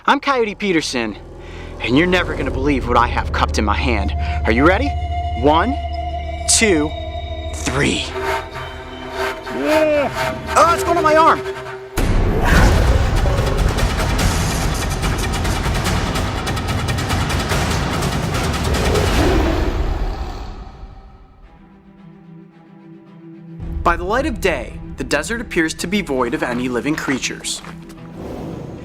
I'm Coyote Peterson, and you're never gonna believe what I have cupped in my hand. Are you ready? 1, 2, 3. Yeah. Oh, it's going on my arm. By the light of day, the desert appears to be void of any living creatures.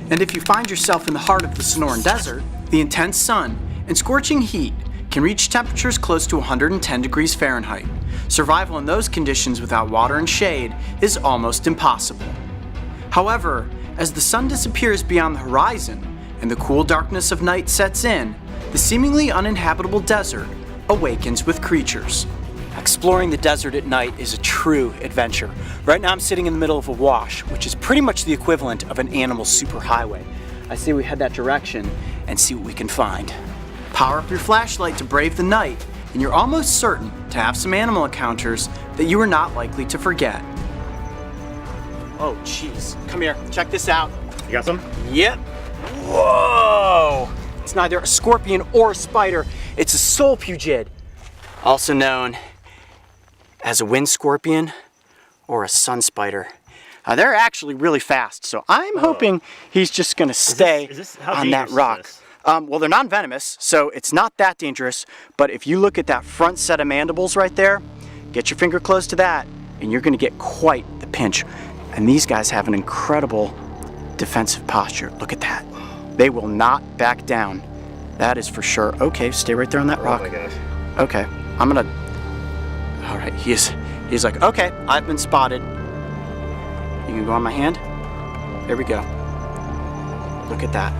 And if you find yourself in the heart of the Sonoran Desert, the intense sun and scorching heat can reach temperatures close to 110 degrees Fahrenheit. Survival in those conditions without water and shade is almost impossible. However, as the sun disappears beyond the horizon and the cool darkness of night sets in, the seemingly uninhabitable desert awakens with creatures. Exploring the desert at night is a true adventure. Right now I'm sitting in the middle of a wash, which is pretty much the equivalent of an animal superhighway. I say we head that direction and see what we can find. Power up your flashlight to brave the night, and you're almost certain to have some animal encounters that you are not likely to forget. Oh jeez, come here, check this out. You got some? Yep. Whoa! It's neither a scorpion or a spider, it's a Solpugid, also known as a wind scorpion or a sun spider. They're actually really fast, so I'm hoping he's just gonna stay on that rock. Well, they're non-venomous, so it's not that dangerous, but if you look at that front set of mandibles right there, get your finger close to that, and you're gonna get quite the pinch. And these guys have an incredible defensive posture. Look at that. They will not back down. That is for sure. Okay, stay right there on that rock. Oh my gosh. Okay, I'm gonna, all right, he's like, okay, I've been spotted. You can go on my hand. There we go. Look at that.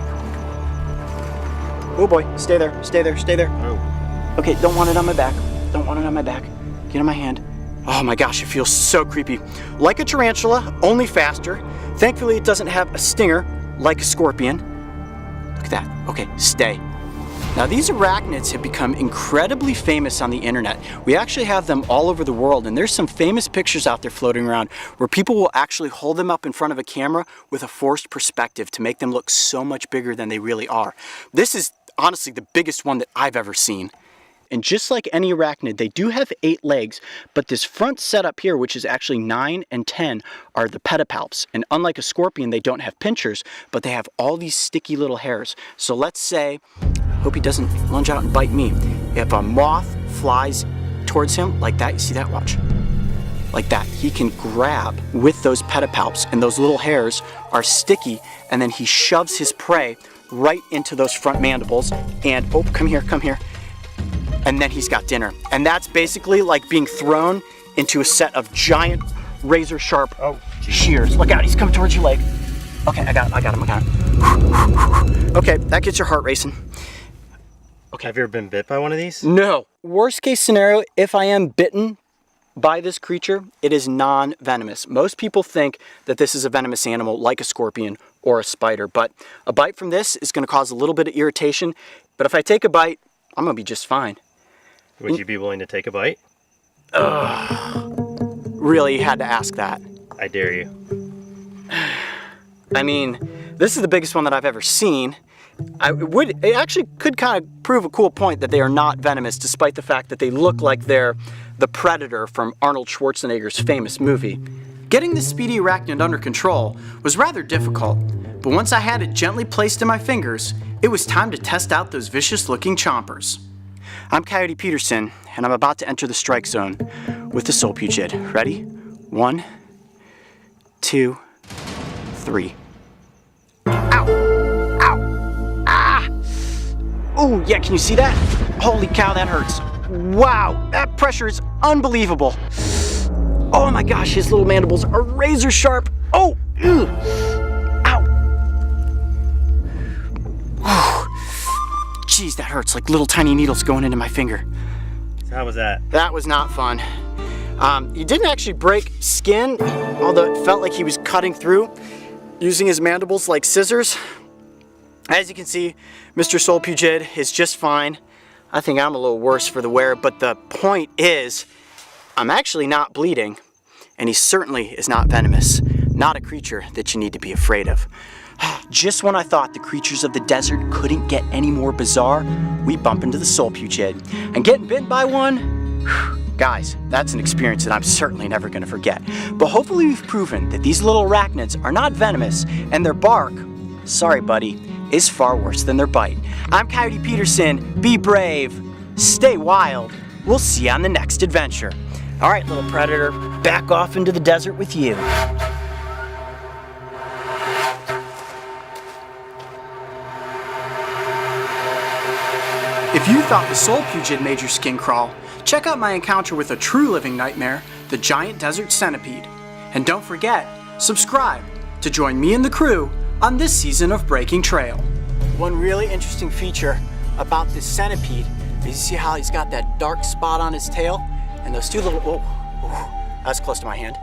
Oh boy, stay there, stay there, stay there. Oh. Okay, don't want it on my back. Don't want it on my back. Get on my hand. Oh my gosh, it feels so creepy. Like a tarantula, only faster. Thankfully, it doesn't have a stinger like a scorpion. Look at that. Okay, stay. Now these arachnids have become incredibly famous on the internet. We actually have them all over the world, and there's some famous pictures out there floating around where people will actually hold them up in front of a camera with a forced perspective to make them look so much bigger than they really are. This is honestly the biggest one that I've ever seen. And just like any arachnid, they do have 8 legs, but this front setup here, which is actually 9 and 10, are the pedipalps. And unlike a scorpion, they don't have pinchers, but they have all these sticky little hairs. So let's say, hope he doesn't lunge out and bite me. If a moth flies towards him like that, you see that? Watch. Like that, he can grab with those pedipalps, and those little hairs are sticky, and then he shoves his prey right into those front mandibles, and oh, come here, come here. And then he's got dinner. And that's basically like being thrown into a set of giant razor sharp shears. Look out, he's coming towards your leg. Okay, I got him. Okay, that gets your heart racing. Okay. Have you ever been bit by one of these? No. Worst case scenario, if I am bitten by this creature, it is non-venomous. Most people think that this is a venomous animal like a scorpion or a spider, but a bite from this is gonna cause a little bit of irritation. But if I take a bite, I'm gonna be just fine. Would you be willing to take a bite? Really, you had to ask that. I dare you. I mean, this is the biggest one that I've ever seen. It actually could kind of prove a cool point that they are not venomous, despite the fact that they look like they're the predator from Arnold Schwarzenegger's famous movie. Getting this speedy arachnid under control was rather difficult, but once I had it gently placed in my fingers, it was time to test out those vicious-looking chompers. I'm Coyote Peterson, and I'm about to enter the strike zone with the Solpugid. Ready? 1, 2, 3. Ow! Ow! Ah! Oh, yeah, can you see that? Holy cow, that hurts. Wow, that pressure is unbelievable. Oh my gosh, his little mandibles are razor sharp. Oh! Ugh. Jeez, that hurts, like little tiny needles going into my finger. So how was that? That was not fun. He didn't actually break skin, although it felt like he was cutting through using his mandibles like scissors. As you can see, Mr. Solpugid is just fine. I think I'm a little worse for the wear, but the point is, I'm actually not bleeding, and he certainly is not venomous. Not a creature that you need to be afraid of. Just when I thought the creatures of the desert couldn't get any more bizarre, we bump into the Solpugid. And getting bitten by one? Guys, that's an experience that I'm certainly never going to forget. But hopefully we've proven that these little arachnids are not venomous, and their bark, sorry buddy, is far worse than their bite. I'm Coyote Peterson. Be brave. Stay wild. We'll see you on the next adventure. All right, little predator, back off into the desert with you. If you thought the Solpugid made your skin crawl, check out my encounter with a true living nightmare, the giant desert centipede. And don't forget, subscribe to join me and the crew on this season of Breaking Trail. One really interesting feature about this centipede is you see how he's got that dark spot on his tail? And those two little, that's close to my hand.